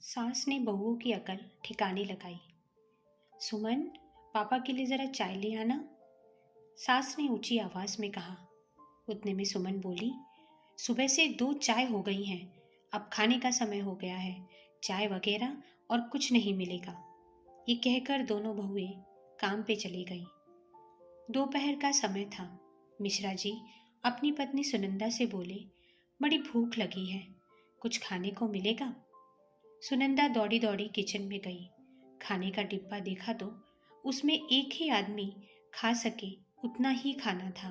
सास ने बहुओं की अकल ठिकाने लगाई। सुमन, पापा के लिए जरा चाय ले आना, सास ने ऊंची आवाज में कहा। उतने में सुमन बोली, सुबह से 2 चाय हो गई हैं, अब खाने का समय हो गया है, चाय वगैरह और कुछ नहीं मिलेगा। ये कहकर दोनों बहुएं काम पे चली गईं। दोपहर का समय था। मिश्रा जी अपनी पत्नी सुनंदा से बोले, बड़ी भूख लगी है, कुछ खाने को मिलेगा? सुनंदा दौड़ी दौड़ी किचन में गई। खाने का डिब्बा देखा तो उसमें एक ही आदमी खा सके उतना ही खाना था।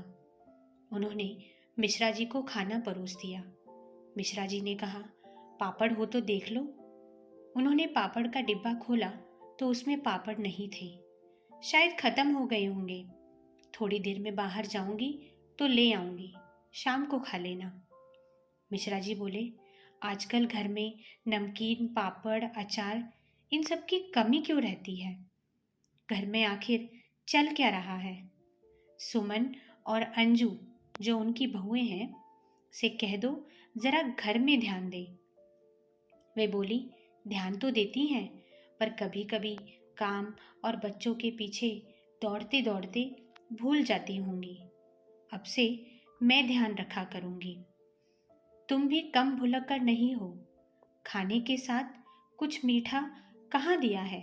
उन्होंने मिश्रा जी को खाना परोस दिया। मिश्रा जी ने कहा, पापड़ हो तो देख लो। उन्होंने पापड़ का डिब्बा खोला तो उसमें पापड़ नहीं थे, शायद खत्म हो गए होंगे। थोड़ी देर में बाहर जाऊंगी तो ले आऊंगी, शाम को खा लेना। मिश्रा जी बोले, आजकल घर में नमकीन, पापड़, अचार इन सब की कमी क्यों रहती है? घर में आखिर चल क्या रहा है? सुमन और अंजू जो उनकी बहुएं हैं से कह दो जरा घर में ध्यान दे। वे बोली, ध्यान तो देती हैं, पर कभी कभी काम और बच्चों के पीछे दौड़ते दौड़ते भूल जाती होंगी। अब से मैं ध्यान रखा करूंगी। तुम भी कम भुलक्कड़ नहीं हो। खाने के साथ कुछ मीठा कहाँ दिया है?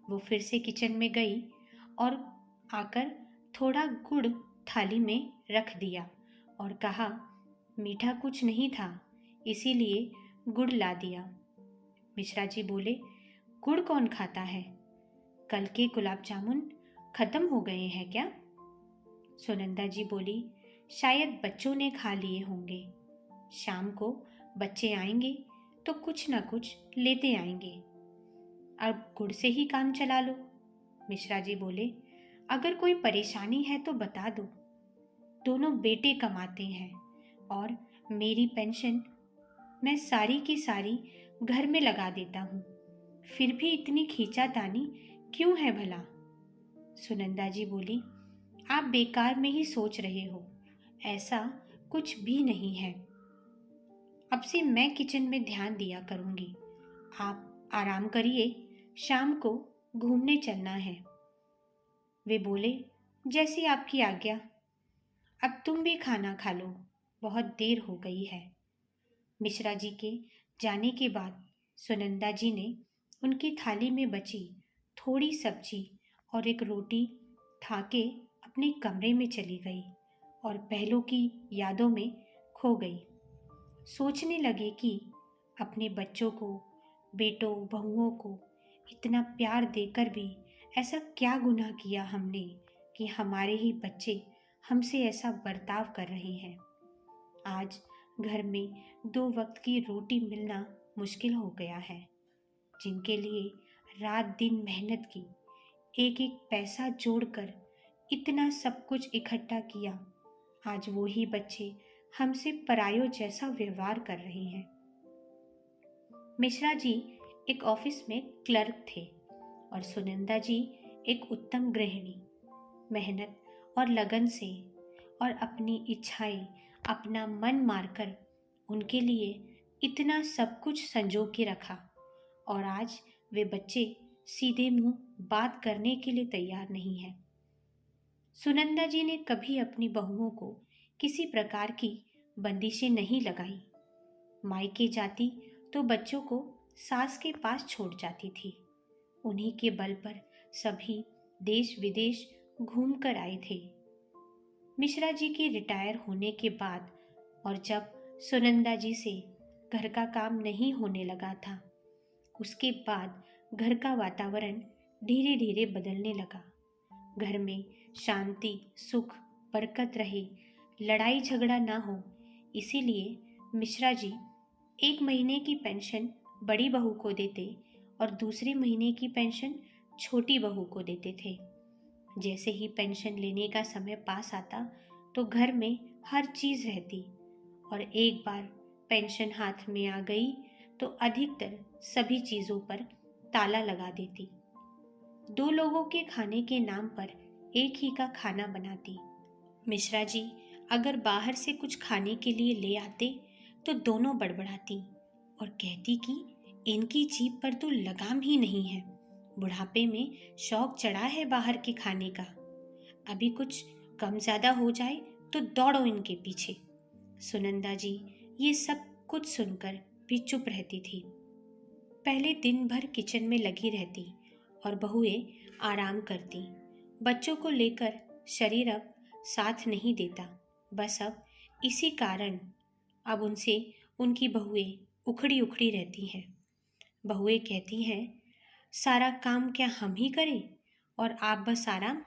वो फिर से किचन में गई और आकर थोड़ा गुड़ थाली में रख दिया और कहा, मीठा कुछ नहीं था, इसीलिए गुड़ ला दिया। मिश्रा जी बोले, गुड़ कौन खाता है? कल के गुलाब जामुन खत्म हो गए हैं क्या? सुनंदा जी बोली, शायद बच्चों ने खा लिए होंगे। शाम को बच्चे आएंगे तो कुछ न कुछ लेते आएंगे, अब गुड़ से ही काम चला लो। मिश्रा जी बोले, अगर कोई परेशानी है तो बता दो। दोनों बेटे कमाते हैं और मेरी पेंशन मैं सारी की सारी घर में लगा देता हूँ, फिर भी इतनी खींचातानी क्यों है भला? सुनंदा जी बोली, आप बेकार में ही सोच रहे हो, ऐसा कुछ भी नहीं है। अब से मैं किचन में ध्यान दिया करूंगी। आप आराम करिए, शाम को घूमने चलना है। वे बोले, जैसी आपकी आज्ञा। अब तुम भी खाना खा लो, बहुत देर हो गई है। मिश्रा जी के जाने के बाद सुनंदा जी ने उनकी थाली में बची थोड़ी सब्जी और एक रोटी खा के अपने कमरे में चली गई और पहलों की यादों में खो गई। सोचने लगे कि अपने बच्चों को, बेटों बहुओं को इतना प्यार देकर भी ऐसा क्या गुनाह किया हमने कि हमारे ही बच्चे हमसे ऐसा बर्ताव कर रहे हैं। आज घर में 2 वक्त की रोटी मिलना मुश्किल हो गया है। जिनके लिए रात दिन मेहनत की, एक एक पैसा जोड़कर इतना सब कुछ इकट्ठा किया, आज वो ही बच्चे हमसे परायों जैसा व्यवहार कर रहे हैं। मिश्रा जी एक ऑफिस में क्लर्क थे और सुनंदा जी एक उत्तम गृहिणी। मेहनत और लगन से और अपनी इच्छाएं, अपना मन मारकर उनके लिए इतना सब कुछ संजो के रखा और आज वे बच्चे सीधे मुंह बात करने के लिए तैयार नहीं है। सुनंदा जी ने कभी अपनी बहुओं को किसी प्रकार की बंदिशें नहीं लगाई। मायके जाती तो बच्चों को सास के पास छोड़ जाती थी। उन्हीं के बल पर सभी देश विदेश घूम कर आए थे। मिश्रा जी के रिटायर होने के बाद और जब सुनंदा जी से घर का काम नहीं होने लगा था, उसके बाद घर का वातावरण धीरे धीरे बदलने लगा। घर में शांति, सुख, बरकत रहे, लड़ाई झगड़ा ना हो, इसीलिए मिश्रा जी 1 महीने की पेंशन बड़ी बहू को देते और दूसरे महीने की पेंशन छोटी बहू को देते थे। जैसे ही पेंशन लेने का समय पास आता तो घर में हर चीज़ रहती और एक बार पेंशन हाथ में आ गई तो अधिकतर सभी चीज़ों पर ताला लगा देती। 2 लोगों के खाने के नाम पर एक ही का खाना बनाती। मिश्रा जी अगर बाहर से कुछ खाने के लिए ले आते तो दोनों बड़बड़ाती और कहती कि इनकी जीभ पर तो लगाम ही नहीं है। बुढ़ापे में शौक चढ़ा है बाहर के खाने का। अभी कुछ कम ज्यादा हो जाए तो दौड़ो इनके पीछे। सुनंदा जी ये सब कुछ सुनकर भी चुप रहती थी। पहले दिन भर किचन में लगी रहती और बहुएं आराम करती। बच्चों को लेकर शरीर अब साथ नहीं देता। बस अब इसी कारण अब उनसे उनकी बहुएं उखड़ी उखड़ी रहती हैं। बहुएं कहती हैं, सारा काम क्या हम ही करें और आप बस आराम।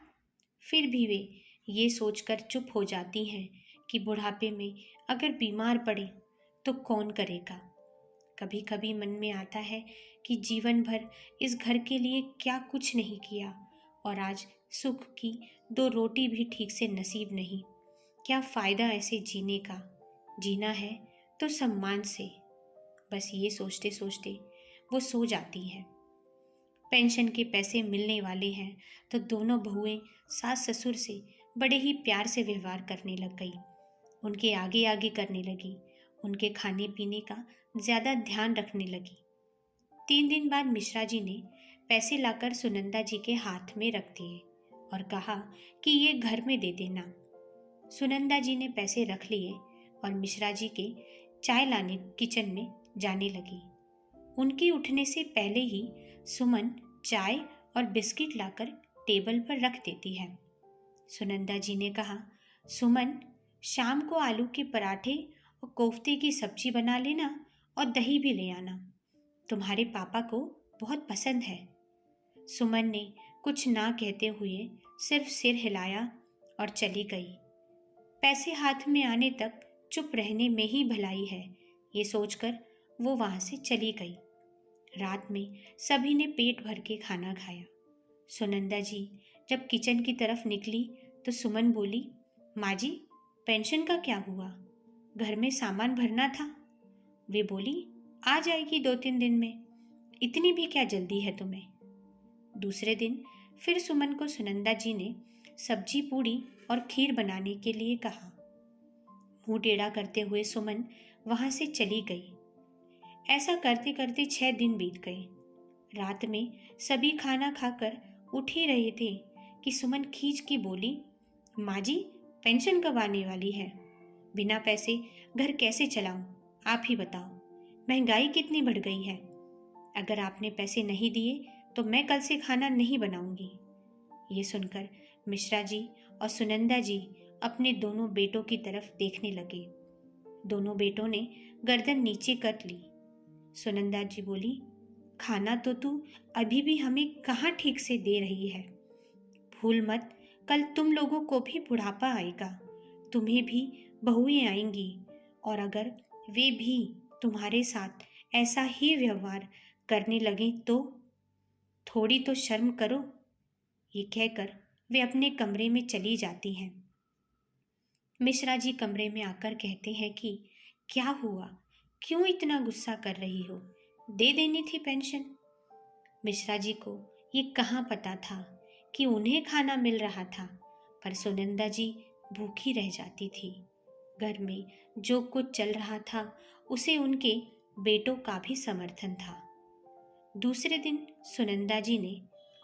फिर भी वे ये सोचकर चुप हो जाती हैं कि बुढ़ापे में अगर बीमार पड़े तो कौन करेगा। कभी कभी मन में आता है कि जीवन भर इस घर के लिए क्या कुछ नहीं किया और आज सुख की 2 रोटी भी ठीक से नसीब नहीं। क्या फ़ायदा ऐसे जीने का। जीना है तो सम्मान से। बस ये सोचते सोचते वो सो जाती है। पेंशन के पैसे मिलने वाले हैं तो दोनों बहुएं सास ससुर से बड़े ही प्यार से व्यवहार करने लग गई। उनके आगे आगे करने लगी। उनके खाने पीने का ज़्यादा ध्यान रखने लगी। 3 दिन बाद मिश्रा जी ने पैसे लाकर सुनंदा जी के हाथ में रख दिए और कहा कि ये घर में दे देना। सुनंदा जी ने पैसे रख लिए और मिश्रा जी के चाय लाने किचन में जाने लगी। उनके उठने से पहले ही सुमन चाय और बिस्किट लाकर टेबल पर रख देती है। सुनंदा जी ने कहा, सुमन शाम को आलू के पराठे और कोफ्ते की सब्जी बना लेना और दही भी ले आना। तुम्हारे पापा को बहुत पसंद है। सुमन ने कुछ ना कहते हुए सिर्फ सिर हिलाया और चली गई। पैसे हाथ में आने तक चुप रहने में ही भलाई है, ये सोचकर वो वहां से चली गई। रात में सभी ने पेट भर के खाना खाया। सुनंदा जी जब किचन की तरफ निकली तो सुमन बोली, माँ जी पेंशन का क्या हुआ? घर में सामान भरना था। वे बोली, आ जाएगी 2-3 दिन में, इतनी भी क्या जल्दी है तुम्हें। दूसरे दिन फिर सुमन को सुनंदा जी ने सब्जी पूड़ी और खीर बनाने के लिए कहा। मुंह टेढ़ा करते हुए सुमन वहां से चली गई। ऐसा करते करते 6 दिन बीत गए। रात में सभी खाना खाकर उठ ही रहे थे कि सुमन खींच की बोली, माँ जी पेंशन कब आने वाली है? बिना पैसे घर कैसे चलाऊं? आप ही बताओ। महंगाई कितनी बढ़ गई है। अगर आपने पैसे नहीं दिए तो मैं कल से खाना नहीं बनाऊंगी। ये सुनकर मिश्रा जी और सुनंदा जी अपने दोनों बेटों की तरफ देखने लगे। दोनों बेटों ने गर्दन नीचे कर ली। सुनंदा जी बोली, खाना तो तू अभी भी हमें कहाँ ठीक से दे रही है। भूल मत, कल तुम लोगों को भी बुढ़ापा आएगा, तुम्हें भी बहुएं आएंगी और अगर वे भी तुम्हारे साथ ऐसा ही व्यवहार करने लगे तो थोड़ी तो शर्म करो। ये कहकर वे अपने कमरे में चली जाती हैं। मिश्रा जी कमरे में आकर कहते हैं कि क्या हुआ, क्यों इतना गुस्सा कर रही हो? दे देनी थी पेंशन। मिश्रा जी को ये कहाँ पता था कि उन्हें खाना मिल रहा था, पर सुनंदा जी भूखी रह जाती थी। घर में जो कुछ चल रहा था उसे उनके बेटों का भी समर्थन था। दूसरे दिन सुनंदा जी ने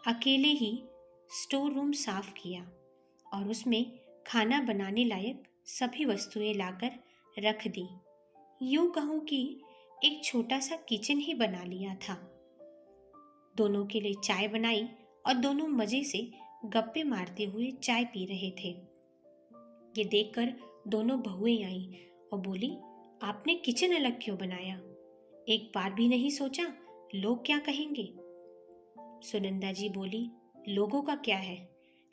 अकेले ही स्टोर रूम साफ किया और उसमें खाना बनाने लायक सभी वस्तुएं लाकर रख दी। यूं कहूं कि एक छोटा सा किचन ही बना लिया था। दोनों के लिए चाय बनाई और दोनों मजे से गप्पे मारते हुए चाय पी रहे थे। ये देखकर दोनों बहुएं आईं और बोली, आपने किचन अलग क्यों बनाया? एक बार भी नहीं सोचा लोग क्या कहेंगे? सुनंदा जी बोली, लोगों का क्या है,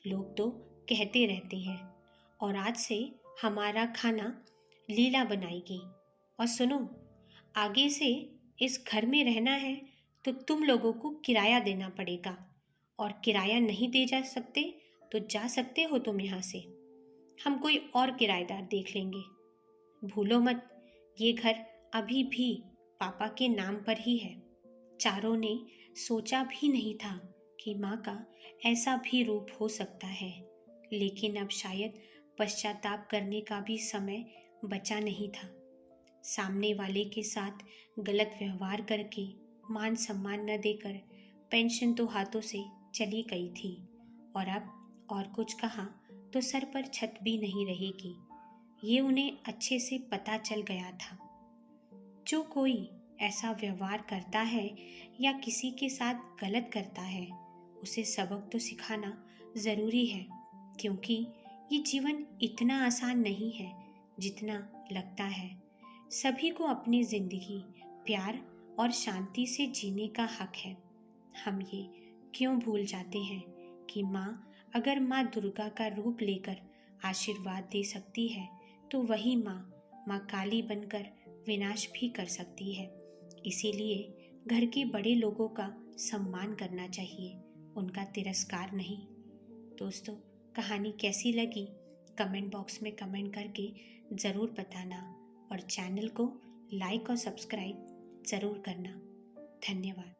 लोग तो कहते रहते हैं और आज से हमारा खाना लीला बनाएगी। और सुनो, आगे से इस घर में रहना है तो तुम लोगों को किराया देना पड़ेगा और किराया नहीं दे जा सकते तो जा सकते हो तुम यहाँ से। हम कोई और किराएदार देख लेंगे। भूलो मत, ये घर अभी भी पापा के नाम पर ही है। चारों ने सोचा भी नहीं था कि माँ का ऐसा भी रूप हो सकता है, लेकिन अब शायद पश्चाताप करने का भी समय बचा नहीं था। सामने वाले के साथ गलत व्यवहार करके मान सम्मान न देकर पेंशन तो हाथों से चली गई थी, और अब और कुछ कहा तो सर पर छत भी नहीं रहेगी, ये उन्हें अच्छे से पता चल गया था। जो कोई ऐसा व्यवहार करता है या किसी के साथ गलत करता है, उसे सबक तो सिखाना ज़रूरी है, क्योंकि ये जीवन इतना आसान नहीं है जितना लगता है। सभी को अपनी ज़िंदगी प्यार और शांति से जीने का हक है। हम ये क्यों भूल जाते हैं कि माँ अगर माँ दुर्गा का रूप लेकर आशीर्वाद दे सकती है, तो वही माँ काली बनकर विनाश भी कर सकती है। इसीलिए घर के बड़े लोगों का सम्मान करना चाहिए, उनका तिरस्कार नहीं। दोस्तों, कहानी कैसी लगी कमेंट बॉक्स में कमेंट करके ज़रूर बताना, और चैनल को लाइक और सब्सक्राइब ज़रूर करना। धन्यवाद।